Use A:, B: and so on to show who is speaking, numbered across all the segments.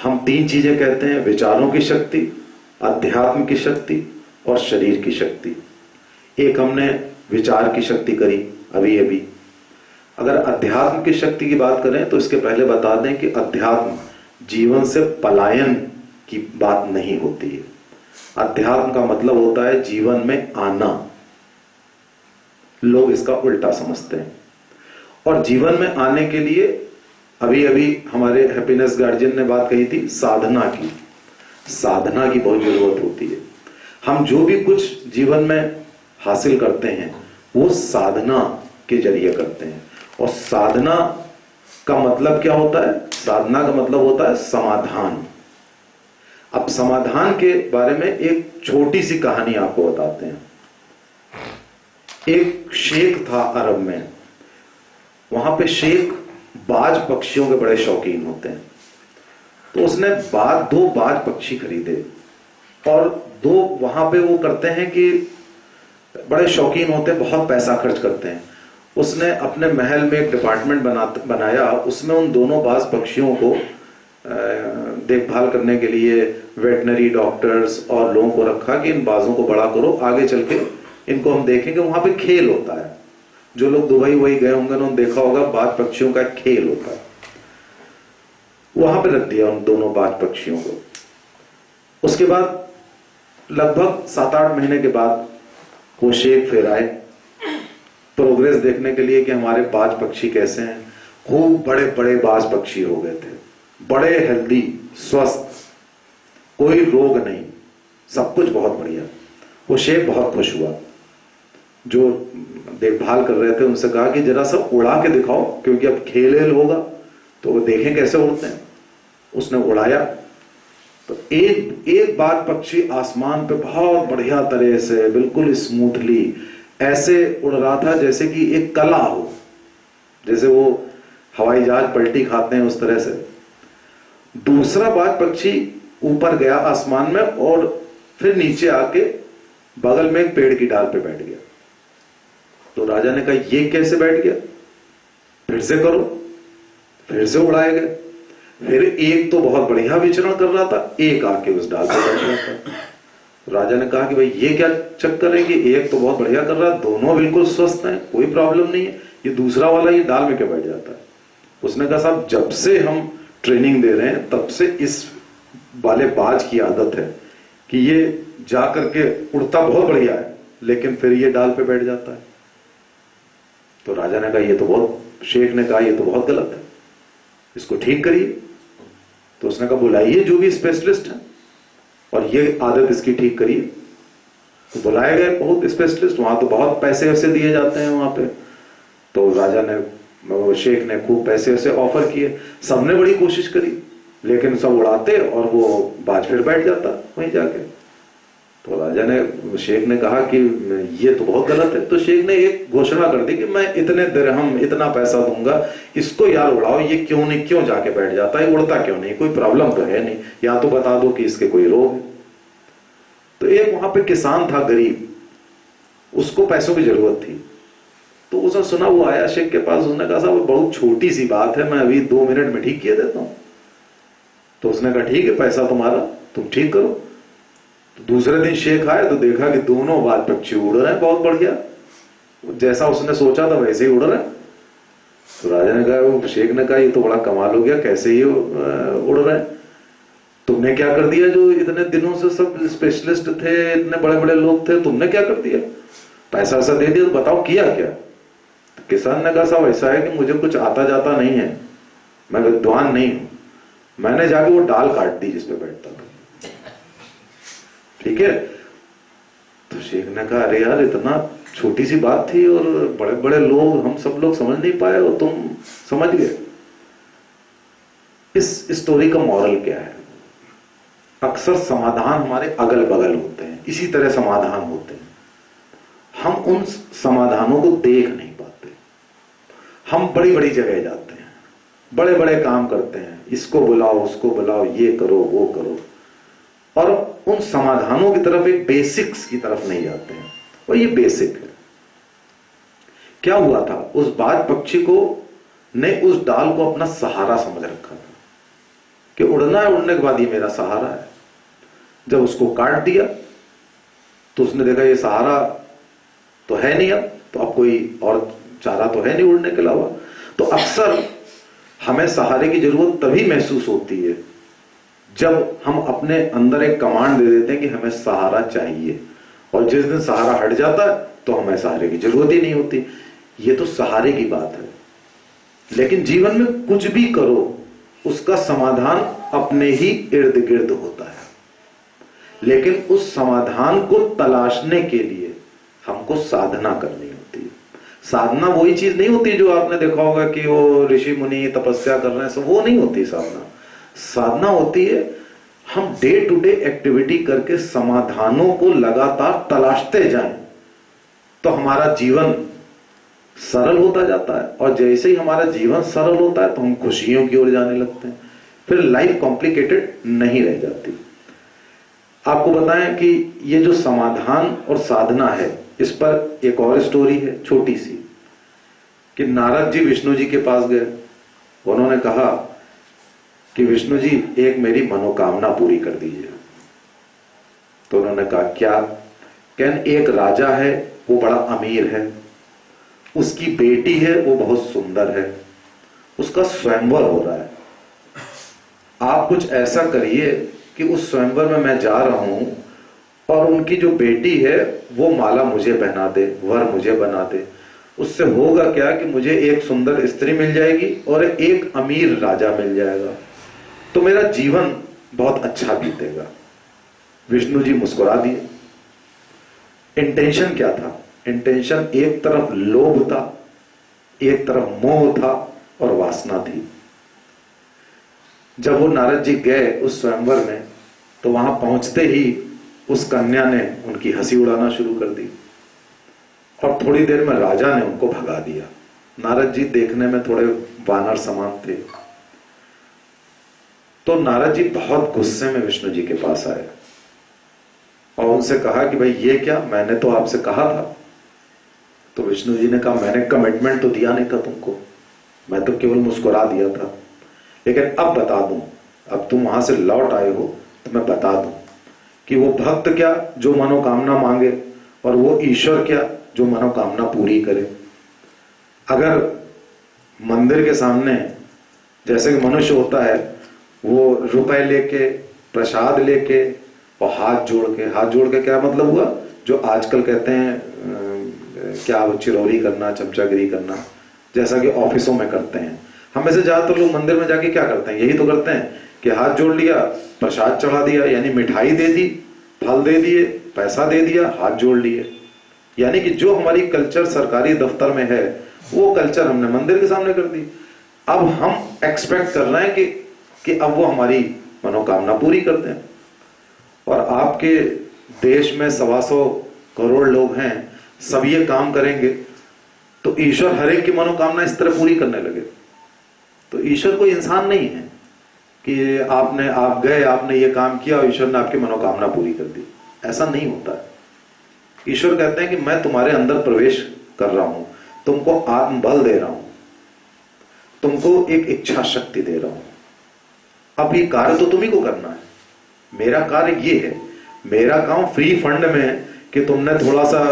A: हम तीन चीजें कहते हैं, विचारों की शक्ति, अध्यात्म की शक्ति और शरीर की शक्ति। एक हमने विचार की शक्ति करी अभी अभी। अगर अध्यात्म की शक्ति की बात करें तो इसके पहले बता दें कि अध्यात्म जीवन से पलायन की बात नहीं होती है। अध्यात्म का मतलब होता है जीवन में आना। लोग इसका उल्टा समझते हैं। और जीवन में आने के लिए अभी अभी हमारे हैप्पीनेस गार्जियन ने बात कही थी, साधना की। साधना की बहुत जरूरत होती है। हम जो भी कुछ जीवन में हासिल करते हैं वो साधना के जरिए करते हैं। और साधना का मतलब क्या होता है? साधना का मतलब होता है समाधान। अब समाधान के बारे में एक छोटी सी कहानी आपको बताते हैं। एक शेख था अरब में। वहां पे शेख बाज पक्षियों के बड़े शौकीन होते हैं। तो उसने दो बाज पक्षी खरीदे और दो वहां पे वो करते हैं कि बड़े शौकीन होते हैं, बहुत पैसा खर्च करते हैं। उसने अपने महल में एक डिपार्टमेंट बनाया। उसमें उन दोनों बाज पक्षियों को देखभाल करने के लिए वेटनरी डॉक्टर्स और लोगों को रखा कि इन बाजों को बड़ा करो, आगे चल के इनको हम देखेंगे। वहां पे खेल होता है। जो लोग दुबई वही गए होंगे उन्होंने देखा होगा, बाज पक्षियों का खेल होता है। वहां पे रख दिया उन दोनों बाज पक्षियों को। उसके बाद लगभग 7-8 महीने के बाद वो शेख फिर आए प्रोग्रेस देखने के लिए कि हमारे बाज पक्षी कैसे हैं। खूब बड़े बड़े बाज पक्षी हो गए थे, बड़े हेल्दी, स्वस्थ, कोई रोग नहीं, सब कुछ बहुत बढ़िया। वो शेख बहुत खुश हुआ। जो देखभाल कर रहे थे उनसे कहा कि जरा सा उड़ा के दिखाओ, क्योंकि अब खेल होगा तो वो देखें कैसे उड़ते हैं। उसने उड़ाया तो एक बाज पक्षी आसमान पे बहुत बढ़िया तरह से बिल्कुल स्मूथली ऐसे उड़ रहा था जैसे कि एक कला हो, जैसे वो हवाई जहाज पलटी खाते हैं उस तरह से। दूसरा बाज पक्षी ऊपर गया आसमान में और फिर नीचे आके बगल में एक पेड़ की डाल पे बैठ गया। तो राजा ने कहा ये कैसे बैठ गया, फिर से करो। फिर से उड़ाए गए। फिर एक तो बहुत बढ़िया विचरण कर रहा था, एक आके उस डाल पे बैठ गया था। राजा ने कहा कि भाई ये क्या चक्कर है कि एक तो बहुत बढ़िया कर रहा है, दोनों बिल्कुल स्वस्थ हैं, कोई प्रॉब्लम नहीं है, ये दूसरा वाला ये डाल में क्या बैठ जाता है। उसने कहा साहब जब से हम ट्रेनिंग दे रहे हैं तब से इस वाले बाज की आदत है कि ये जा करके उड़ता बहुत बढ़िया है लेकिन फिर ये डाल पे बैठ जाता है। तो राजा ने कहा ये तो बहुत, शेख ने कहा ये तो बहुत गलत है, इसको ठीक करिए। तो उसने कहा बुलाइए जो भी स्पेशलिस्ट है और ये आदत इसकी ठीक करिए। तो बुलाए गए बहुत स्पेशलिस्ट, वहां तो बहुत पैसे वैसे दिए जाते हैं वहां पे। तो राजा ने, शेख ने खूब पैसे वैसे ऑफर किए। सबने बड़ी कोशिश करी लेकिन सब उड़ाते और वो बाज फिर बैठ जाता वहीं जाके। तो राजा ने, शेख ने कहा कि ये तो बहुत गलत है। तो शेख ने एक घोषणा कर दी कि मैं इतने दिरहम, इतना पैसा दूंगा, इसको यार उड़ाओ, ये क्यों जाके बैठ जाता है, उड़ता क्यों नहीं, कोई प्रॉब्लम तो है नहीं, या तो बता दो कि इसके कोई रोग है। तो एक वहां पे किसान था गरीब, उसको पैसों की जरूरत थी। तो उसने सुना, वो आया शेख के पास, उसने कहा साहब बहुत छोटी सी बात है, मैं अभी 2 मिनट में ठीक किए देता हूं। तो उसने कहा ठीक है, पैसा तुम्हारा, तुम ठीक करो। तो दूसरे दिन शेख आया तो देखा कि दोनों बाज पक्षी उड़ रहे हैं बहुत बढ़िया, जैसा उसने सोचा था वैसे ही उड़ रहे हैं। तो राजा ने कहा, शेख ने कहा ये तो बड़ा कमाल हो गया, कैसे ही उड़ रहे हैं, तुमने क्या कर दिया? जो इतने दिनों से सब स्पेशलिस्ट थे, इतने बड़े बड़े लोग थे, तुमने क्या कर दिया? पैसा वैसा दे दिया, तो बताओ किया क्या? तो किसान ने कहा साहब ऐसा है कि मुझे कुछ आता जाता नहीं है, मैं विद्वान नहीं हूं, मैंने जाके वो डाल काट दी जिसपे बैठता था। ठीक है। तो शेख ने कहा अरे यार इतना छोटी सी बात थी और बड़े बड़े लोग, हम सब लोग समझ नहीं पाए और तुम समझ गए। इस स्टोरी का मॉरल क्या है? अक्सर समाधान हमारे अगल बगल होते हैं, इसी तरह समाधान होते हैं, हम उन समाधानों को देख नहीं पाते। हम बड़ी बड़ी जगह जाते हैं, बड़े बड़े काम करते हैं, इसको बुलाओ उसको बुलाओ, ये करो वो करो, और उन समाधानों की तरफ, एक बेसिक्स की तरफ नहीं जाते हैं। और ये बेसिक है। क्या हुआ था, उस बाज पक्षी को ने उस डाल को अपना सहारा समझ रखा था। कि उड़ना है, उड़ने के बाद ये मेरा सहारा है। जब उसको काट दिया तो उसने देखा ये सहारा तो है नहीं, अब कोई और चारा तो है नहीं उड़ने के अलावा। तो अक्सर हमें सहारे की जरूरत तभी महसूस होती है जब हम अपने अंदर एक कमांड दे देते हैं कि हमें सहारा चाहिए, और जिस दिन सहारा हट जाता है तो हमें सहारे की जरूरत ही नहीं होती। ये तो सहारे की बात है। लेकिन जीवन में कुछ भी करो उसका समाधान अपने ही इर्द गिर्द होता है, लेकिन उस समाधान को तलाशने के लिए हमको साधना करनी होती है। साधना वही चीज नहीं होती जो आपने देखा होगा कि वो ऋषि मुनि तपस्या कर रहे हैं, सब वो नहीं होती साधना। साधना होती है हम डे टू डे एक्टिविटी करके समाधानों को लगातार तलाशते जाएं, तो हमारा जीवन सरल होता जाता है। और जैसे ही हमारा जीवन सरल होता है तो हम खुशियों की ओर जाने लगते हैं, फिर लाइफ कॉम्प्लिकेटेड नहीं रह जाती। आपको बताएं कि ये जो समाधान और साधना है, इस पर एक और स्टोरी है छोटी सी, कि नारद जी विष्णु जी के पास गए। उन्होंने कहा कि विष्णु जी एक मेरी मनोकामना पूरी कर दीजिए। तो उन्होंने कहा क्या? कहने एक राजा है, वो बड़ा अमीर है, उसकी बेटी है वो बहुत सुंदर है, उसका स्वयंवर हो रहा है। आप कुछ ऐसा करिए कि उस स्वयंवर में मैं जा रहा हूं और उनकी जो बेटी है वो माला मुझे पहना दे, वर मुझे बना दे। उससे होगा क्या कि मुझे एक सुंदर स्त्री मिल जाएगी और एक अमीर राजा मिल जाएगा, तो मेरा जीवन बहुत अच्छा बीतेगा। विष्णु जी मुस्कुरा दिए। इंटेंशन क्या था? इंटेंशन एक तरफ लोभ था, एक तरफ मोह था और वासना थी। जब वो नारद जी गए उस स्वयंवर में, तो वहां पहुंचते ही उस कन्या ने उनकी हंसी उड़ाना शुरू कर दी और थोड़ी देर में राजा ने उनको भगा दिया। नारद जी देखने में थोड़े वानर समान थे, तो नारद जी बहुत गुस्से में विष्णु जी के पास आए और उनसे कहा कि भाई ये क्या, मैंने तो आपसे कहा था। तो विष्णु जी ने कहा मैंने कमिटमेंट तो दिया नहीं था तुमको, मैं तो केवल मुस्कुरा दिया था। लेकिन अब बता दूं, अब तुम वहां से लौट आए हो तो मैं बता दूं कि वो भक्त क्या जो मनोकामना मांगे, और वो ईश्वर क्या जो मनोकामना पूरी करे। अगर मंदिर के सामने जैसे कि मनुष्य होता है, वो रुपए लेके, प्रसाद लेके और हाथ जोड़ के क्या मतलब हुआ, जो आजकल कहते हैं क्या वो चिरौरी करना, चमचागिरी करना, जैसा कि ऑफिसों में करते हैं। हम में से ज्यादातर लोग मंदिर में जाके क्या करते हैं, यही तो करते हैं कि हाथ जोड़ लिया, प्रसाद चढ़ा दिया, यानी मिठाई दे दी, फल दे दिए, पैसा दे दिया, हाथ जोड़ लिए। यानी कि जो हमारी कल्चर सरकारी दफ्तर में है वो कल्चर हमने मंदिर के सामने कर दी। अब हम एक्सपेक्ट कर रहे हैं कि अब वो हमारी मनोकामना पूरी कर दें। और आपके देश में 125 करोड़ लोग हैं, सब ये काम करेंगे तो ईश्वर हर एक की मनोकामना इस तरह पूरी करने लगे। तो ईश्वर कोई इंसान नहीं है कि आप गए, आपने ये काम किया और ईश्वर ने आपकी मनोकामना पूरी कर दी। ऐसा नहीं होता है। ईश्वर कहते हैं कि मैं तुम्हारे अंदर प्रवेश कर रहा हूं, तुमको आत्मबल दे रहा हूं, तुमको एक इच्छा शक्ति दे रहा हूं। अब ये कार्य तो तुम्ही को करना है। मेरा कार्य ये है, मेरा काम फ्री फंड में है कि तुमने थोड़ा सा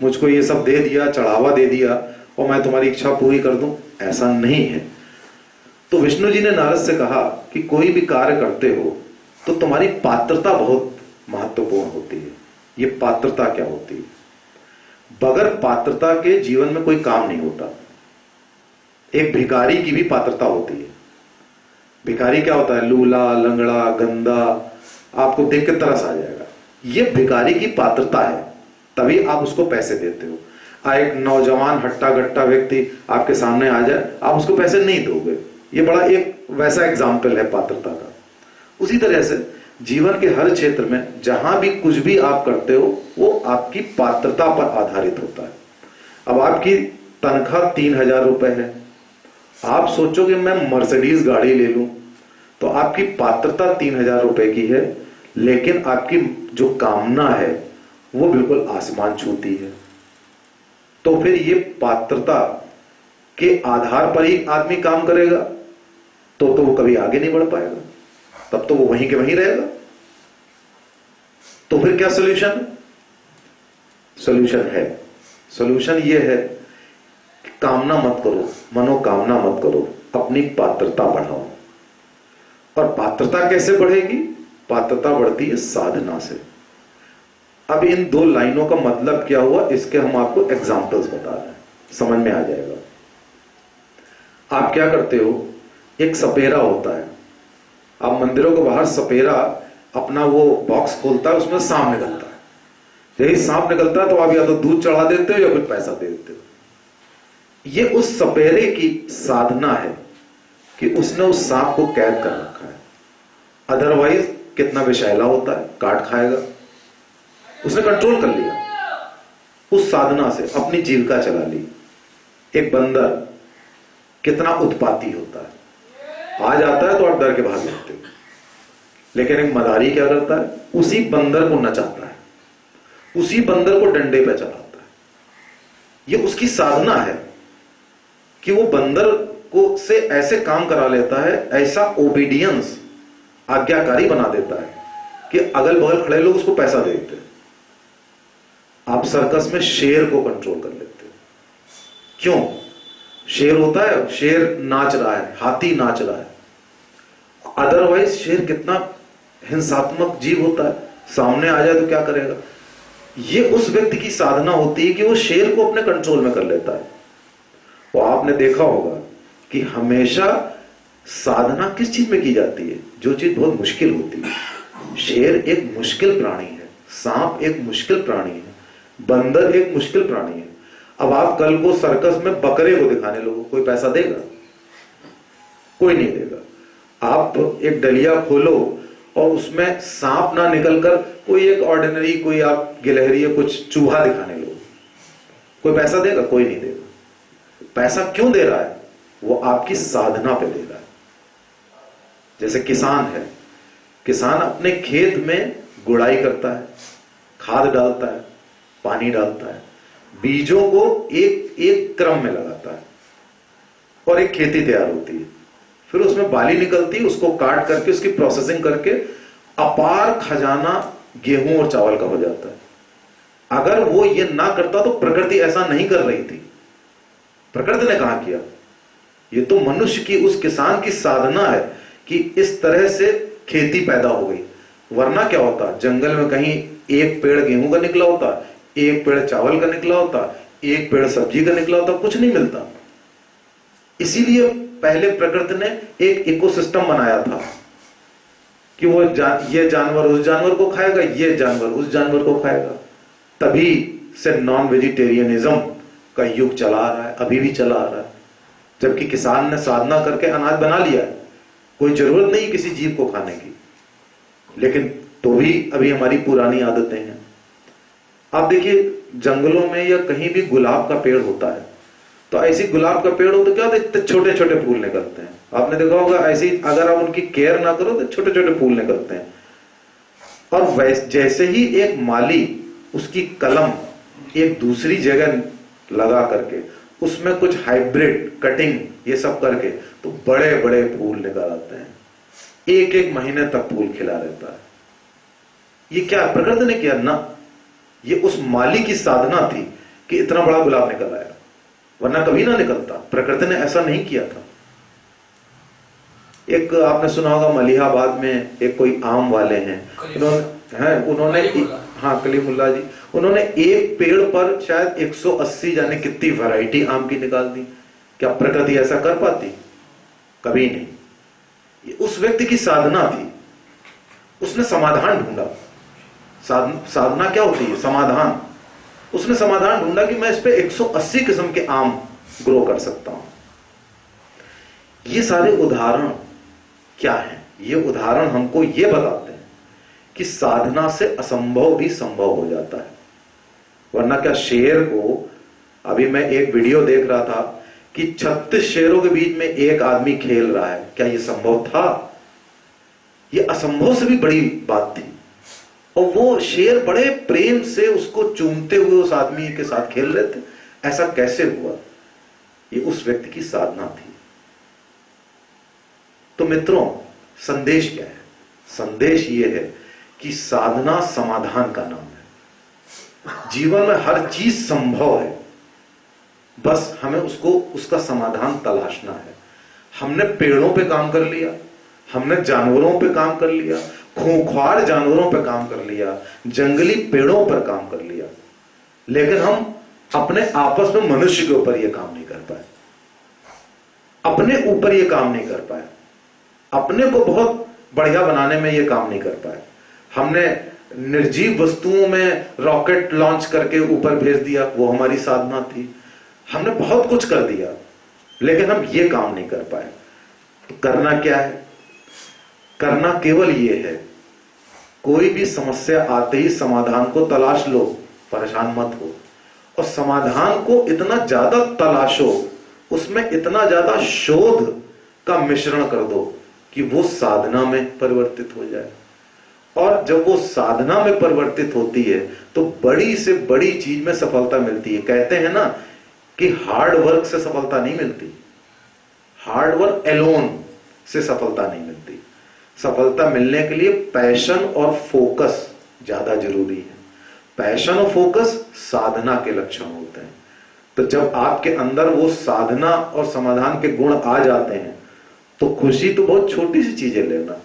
A: मुझको ये सब दे दिया, चढ़ावा दे दिया और मैं तुम्हारी इच्छा पूरी कर दूं, ऐसा नहीं है। तो विष्णु जी ने नारद से कहा कि कोई भी कार्य करते हो तो तुम्हारी पात्रता बहुत महत्वपूर्ण होती है। ये पात्रता क्या होती है? बगैर पात्रता के जीवन में कोई काम नहीं होता। एक भिखारी की भी पात्रता होती है। भिखारी क्या होता है? लूला, लंगड़ा, गंदा, आपको देख के तरस आ जाएगा। ये भिखारी की पात्रता है, तभी आप उसको पैसे देते हो। एक नौजवान हट्टा गट्टा व्यक्ति आपके सामने आ जाए, आप उसको पैसे नहीं दोगे। ये बड़ा एक वैसा एग्जाम्पल है पात्रता का। उसी तरह से जीवन के हर क्षेत्र में जहां भी कुछ भी आप करते हो वो आपकी पात्रता पर आधारित होता है। अब आपकी तनख्वाह 3000 रुपए है, आप सोचोगे मैं मर्सिडीज गाड़ी ले लूं, तो आपकी पात्रता 3000 रुपए की है, लेकिन आपकी जो कामना है वो बिल्कुल आसमान छूती है। तो फिर ये पात्रता के आधार पर ही आदमी काम करेगा तो वो कभी आगे नहीं बढ़ पाएगा। तब तो वो वहीं के वहीं रहेगा। तो फिर क्या सोल्यूशन है? सोल्यूशन ये है कि कामना मत करो, मनोकामना मत करो, अपनी पात्रता बढ़ाओ। और पात्रता कैसे बढ़ेगी? पात्रता बढ़ती है साधना से। अब इन दो लाइनों का मतलब क्या हुआ, इसके हम आपको एग्जाम्पल्स बता रहे हैं, समझ में आ जाएगा। आप क्या करते हो, एक सपेरा होता है, आप मंदिरों के बाहर सपेरा अपना वो बॉक्स खोलता है, उसमें सांप निकलता है। यही सांप निकलता है तो आप या तो दूध चढ़ा देते हो या फिर पैसा दे देते हो। ये उस सपेरे की साधना है कि उसने उस सांप को कैद कर रखा है, अदरवाइज कितना विषैला होता है, काट खाएगा। उसने कंट्रोल कर लिया, उस साधना से अपनी जीविका चला ली। एक बंदर कितना उत्पाती होता है, आ जाता है तो आप डर के भाग जाते हो, लेकिन एक मदारी क्या करता है, उसी बंदर को नचाता है, उसी बंदर को डंडे पे चलाता है। ये उसकी साधना है कि वो बंदर को से ऐसे काम करा लेता है, ऐसा ओबीडियंस, आज्ञाकारी बना देता है कि अगल बगल खड़े लोग उसको पैसा दे देते हैं। आप सर्कस में शेर को कंट्रोल कर लेते हो। क्यों? शेर होता है, शेर नाच रहा है, हाथी नाच रहा है, अदरवाइज शेर कितना हिंसात्मक जीव होता है, सामने आ जाए तो क्या करेगा। ये उस व्यक्ति की साधना होती है कि वो शेर को अपने कंट्रोल में कर लेता है। और आपने देखा होगा कि हमेशा साधना किस चीज में की जाती है? जो चीज बहुत मुश्किल होती है। शेर एक मुश्किल प्राणी है, सांप एक मुश्किल प्राणी है, बंदर एक मुश्किल प्राणी है। अब आप कल को सर्कस में बकरे को दिखाने लोगों, कोई पैसा देगा? कोई नहीं देगा। आप एक डलिया खोलो और उसमें सांप ना निकलकर कोई एक ऑर्डिनरी, कोई आप गिलहरी या कुछ चूहा दिखाने लोग, कोई पैसा देगा? कोई नहीं देगा। पैसा क्यों दे रहा है? वो आपकी साधना पे दे रहा है। जैसे किसान है, किसान अपने खेत में गुड़ाई करता है, खाद डालता है, पानी डालता है, बीजों को एक एक क्रम में लगाता है और एक खेती तैयार होती है। फिर उसमें बाली निकलती है, उसको काट करके उसकी प्रोसेसिंग करके अपार खजाना गेहूं और चावल का हो जाता है। अगर वो ये ना करता तो प्रकृति ऐसा नहीं कर रही थी। प्रकृति ने कहा किया? ये तो मनुष्य की, उस किसान की साधना है कि इस तरह से खेती पैदा हो गई। वरना क्या होता, जंगल में कहीं एक पेड़ गेहूं का निकला होता, एक पेड़ चावल का निकला होता, एक पेड़ सब्जी का निकला होता, कुछ नहीं मिलता। इसीलिए पहले प्रकृति ने एक इकोसिस्टम बनाया था कि वो ये जानवर उस जानवर को खाएगा, ये जानवर उस जानवर को खाएगा। तभी से नॉन वेजिटेरियनिज्म का युग चला आ रहा है, अभी भी चला आ रहा है। जबकि किसान ने साधना करके अनाज बना लिया है, कोई जरूरत नहीं किसी जीव को खाने की, लेकिन तो भी अभी हमारी पुरानी आदतें हैं। आप देखिए जंगलों में या कहीं भी गुलाब का पेड़ होता है, तो ऐसी गुलाब का पेड़ हो तो क्या होता है, छोटे छोटे फूल निकलते हैं। आपने देखा होगा, ऐसी अगर आप उनकी केयर ना करो तो छोटे छोटे फूल निकलते हैं। और जैसे ही एक माली उसकी कलम एक दूसरी जगह लगा करके उसमें कुछ हाइब्रिड कटिंग ये सब करके, तो बड़े बड़े फूल निकल आते हैं, एक एक महीने तक फूल खिला रहता है। ये क्या प्रकृति ने किया ना? ये उस माली की साधना थी कि इतना बड़ा गुलाब निकल आया, वरना कभी ना निकलता। प्रकृति ने ऐसा नहीं किया था। एक आपने सुना होगा मलिहाबाद में एक कोई आम वाले हैं, उन्होंने हाँ कलीमुल्ला जी, उन्होंने एक पेड़ पर शायद 180 जाने कितनी वैरायटी आम की निकाल दी। क्या प्रकृति ऐसा कर पाती? कभी नहीं। ये उस व्यक्ति की साधना थी, उसने समाधान ढूंढा। साधना क्या होती है? समाधान। उसने समाधान ढूंढा कि मैं इस पे 180 किस्म के आम ग्रो कर सकता हूं। ये सारे उदाहरण क्या है? ये उदाहरण हमको ये बताते हैं कि साधना से असंभव भी संभव हो जाता है। वरना क्या शेर को, अभी मैं एक वीडियो देख रहा था कि 36 शेरों के बीच में एक आदमी खेल रहा है, क्या ये संभव था? ये असंभव से भी बड़ी बात थी। और वो शेर बड़े प्रेम से उसको चूमते हुए उस आदमी के साथ खेल रहे थे। ऐसा कैसे हुआ? ये उस व्यक्ति की साधना थी। तो मित्रों, संदेश क्या है? संदेश ये है कि साधना समाधान का नाम है। जीवन में हर चीज संभव है, बस हमें उसका समाधान तलाशना है। हमने पेड़ों पे काम कर लिया, हमने जानवरों पे काम कर लिया, खूंखार जानवरों पे काम कर लिया, जंगली पेड़ों पर काम कर लिया, लेकिन हम अपने आपस में मनुष्य के ऊपर यह काम नहीं कर पाए, अपने ऊपर यह काम नहीं कर पाए, अपने को बहुत बढ़िया बनाने में यह काम नहीं कर पाए। हमने निर्जीव वस्तुओं में रॉकेट लॉन्च करके ऊपर भेज दिया, वो हमारी साधना थी। हमने बहुत कुछ कर दिया, लेकिन हम ये काम नहीं कर पाए। तो करना क्या है? करना केवल ये है, कोई भी समस्या आते ही समाधान को तलाश लो, परेशान मत हो, और समाधान को इतना ज्यादा तलाशो, उसमें इतना ज्यादा शोध का मिश्रण कर दो कि वो साधना में परिवर्तित हो जाए। और जब वो साधना में परिवर्तित होती है तो बड़ी से बड़ी चीज में सफलता मिलती है। कहते हैं ना कि हार्ड वर्क से सफलता नहीं मिलती, हार्ड वर्क एलोन से सफलता नहीं मिलती। सफलता मिलने के लिए पैशन और फोकस ज्यादा जरूरी है। पैशन और फोकस साधना के लक्षण होते हैं। तो जब आपके अंदर वो साधना और समाधान के गुण आ जाते हैं तो खुशी तो बहुत छोटी सी चीज है, लेना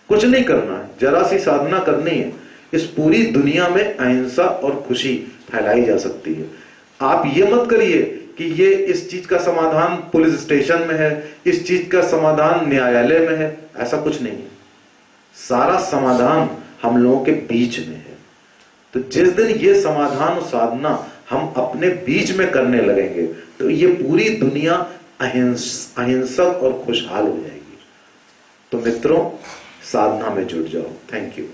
A: कुछ नहीं करना है, जरा सी साधना करनी है, इस पूरी दुनिया में अहिंसा और खुशी फैलाई जा सकती है। आप ये मत करिए कि ये इस चीज का समाधान पुलिस स्टेशन में है, इस चीज का समाधान न्यायालय में है, ऐसा कुछ नहीं है। सारा समाधान हम लोगों के बीच में है। तो जिस दिन ये समाधान और साधना हम अपने बीच में करने लगेंगे तो ये पूरी दुनिया अहिंसक और खुशहाल हो जाएगी। तो मित्रों, साधना में जुट जाओ। Thank you.